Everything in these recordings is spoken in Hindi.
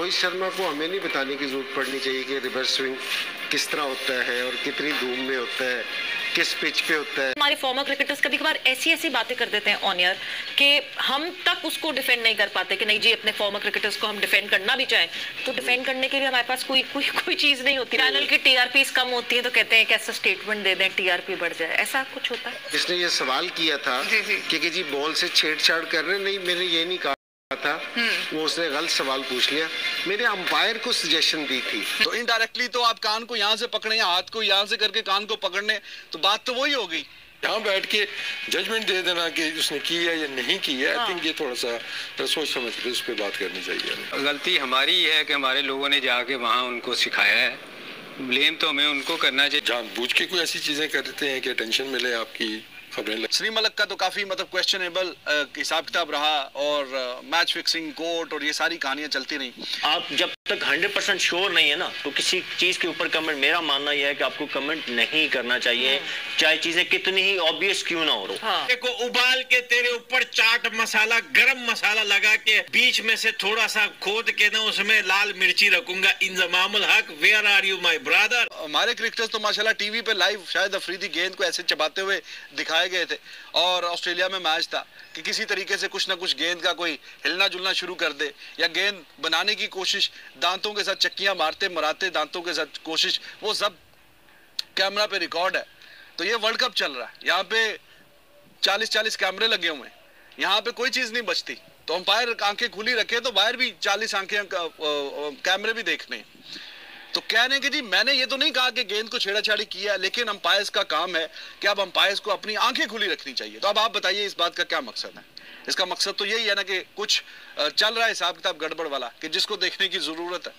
रोहित शर्मा को हमें नहीं बताने की जरूरत पड़नी चाहिए कि रिवर्स स्विंग किस तरह होता है और कितनी धूम में होता है, किस पिच पे होता है। हमारे फॉर्मर क्रिकेटर्स कभी कभार ऐसी बातें कर देते हैं ऑन एयर कि हम तक उसको डिफेंड नहीं कर पाते कि नहीं जी अपने फॉर्मर क्रिकेटर्स को हम डिफेंड करना भी चाहें तो डिफेंड करने के लिए हमारे पास कोई चीज नहीं होती। चैनल की टीआरपी कम होती है तो कहते हैं कि ऐसा स्टेटमेंट दे दें टीआरपी बढ़ जाए, ऐसा कुछ होता है। जिसने ये सवाल किया था कि जी बॉल से छेड़छाड़ कर रहे, नहीं मैंने ये नहीं कहा था, वो उसने गलत सवाल पूछ लिया, मेरे अंपायर को सजेशन दी थी। तो इनडायरेक्टली तो आप कान को यहाँ से पकड़े या हाथ को यहाँ से करके कान को पकड़ने, तो बात तो वही हो गई। यहाँ बैठ के जजमेंट दे देना कि उसने की है या नहीं की है, आई थिंक ये थोड़ा सा सोच समझ के उस पर बात करनी चाहिए। गलती हमारी है कि हमारे लोगों ने जाके वहाँ उनको सिखाया है, ब्लेम तो हमें उनको करना चाहिए। जानबूझ के कोई ऐसी चीजें करते हैं कि अटेंशन मिले आपकी खबरें। श्री मलक का तो काफी मतलब क्वेश्चनेबल हिसाब किताब रहा और मैच फिक्सिंग कोर्ट और ये सारी कहानियां चलती रही। आप जब तक 100% श्योर नहीं है ना तो किसी चीज के ऊपर कमेंट, मेरा मानना यह है कि आपको कमेंट नहीं करना चाहिए, चाहे चीजें कितनी ही ऑब्वियस क्यों ना हो। देखो उबाल के तेरे ऊपर चाट मसाला गरम मसाला लगा के बीच में से थोड़ा सा खोद के ना उसमें लाल मिर्ची रखूंगा। Inzamamul Haq, where are you my brother. हमारे क्रिकेटर्स तो माशाल्लाह टीवी पे लाइव शायद अफरीदी गेंद को ऐसे चबाते हुए दिखाए गए थे और ऑस्ट्रेलिया में मैच था कि किसी तरीके से कुछ ना कुछ गेंद का कोई हिलना जुलना शुरू कर दे या गेंद बनाने की कोशिश, दांतों के साथ चक्कियां मारते मराते दांतों के साथ कोशिश, वो सब कैमरा पे रिकॉर्ड है। तो ये वर्ल्ड कप चल रहा है, यहाँ पे 40-40 कैमरे लगे हुए हैं, यहाँ पे कोई चीज नहीं बचती। तो अंपायर आंखें खुली रखे तो बाहर भी 40 आंखें कैमरे भी देखने हैं। तो कहने कि जी मैंने ये तो नहीं कहा कि गेंद को छेड़ाछाड़ी किया, लेकिन अंपायर्स का काम है कि अब अंपायर्स को अपनी आंखें खुली रखनी चाहिए। तो अब आप बताइए इस बात का क्या मकसद है? इसका मकसद तो यही है ना कि कुछ चल रहा है हिसाब किताब गड़बड़ वाला कि जिसको देखने की जरूरत है।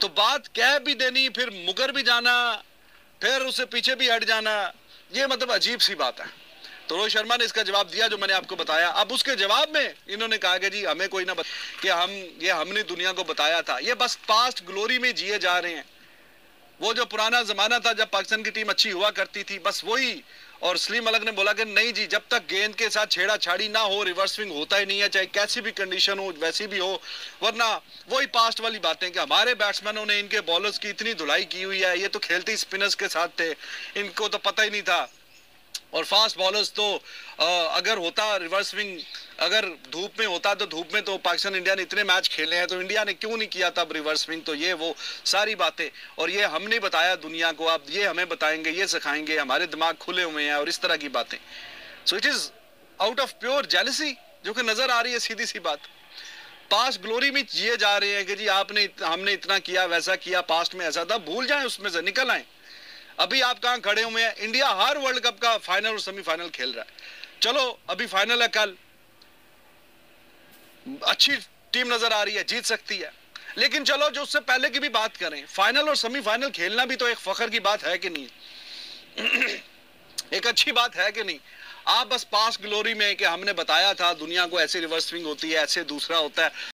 तो बात कह भी देनी, फिर मुकर भी जाना, फिर उससे पीछे भी हट जाना, ये मतलब अजीब सी बात है। तो रोहित शर्मा ने इसका जवाब दिया जो मैंने आपको बताया। अब उसके जवाब में इन्होंने कहा कि जी हमें कोई ना कि हमने दुनिया को बताया था। ये बस पास्ट ग्लोरी में जिए जा रहे हैं। वो जो पुराना जमाना था जब पाकिस्तान की टीम अच्छी हुआ करती थी, बस वही। और सलीम मलिक ने बोला कि नहीं जी, जब तक गेंद के साथ छेड़ाछाड़ी ना हो रिवर्स स्विंग होता ही नहीं है, चाहे कैसी भी कंडीशन हो वैसी भी हो। वरना वही पास्ट वाली बातें कि हमारे बैट्समैनों ने इनके बॉलर्स की इतनी धुलाई की हुई है, ये तो खेलते ही स्पिनर्स के साथ थे, इनको तो पता ही नहीं था। और फास्ट बॉलर्स तो अगर होता रिवर्स स्विंग, अगर धूप में होता तो धूप में तो पाकिस्तान इंडिया ने इतने मैच खेले हैं तो इंडिया ने क्यों नहीं किया तब रिवर्स स्विंग। तो ये वो सारी बातें, और ये हमने बताया दुनिया को, अब ये हमें बताएंगे, ये सिखाएंगे, हमारे दिमाग खुले हुए हैं और इस तरह की बातें। So it is out of pure jealousy जो कि नजर आ रही है, सीधी सी बात। पास्ट ग्लोरी में जिए जा रहे हैं कि जी हमने इतना किया, वैसा किया, पास्ट में ऐसा था, भूल जाएं, उसमें से निकल आए। अभी आप कहां खड़े हुए हैं? इंडिया हर वर्ल्ड कप का फाइनल और सेमीफाइनल खेल रहा है। चलो अभी फाइनल है, कल अच्छी टीम नजर आ रही है, जीत सकती है, लेकिन चलो जो उससे पहले की भी बात करें, फाइनल और सेमीफाइनल खेलना भी तो एक फख्र की बात है कि नहीं? एक अच्छी बात है कि नहीं? आप बस पास्ट ग्लोरी में कि हमने बताया था दुनिया को ऐसे रिवर्स स्विंग होती है, ऐसे दूसरा होता है,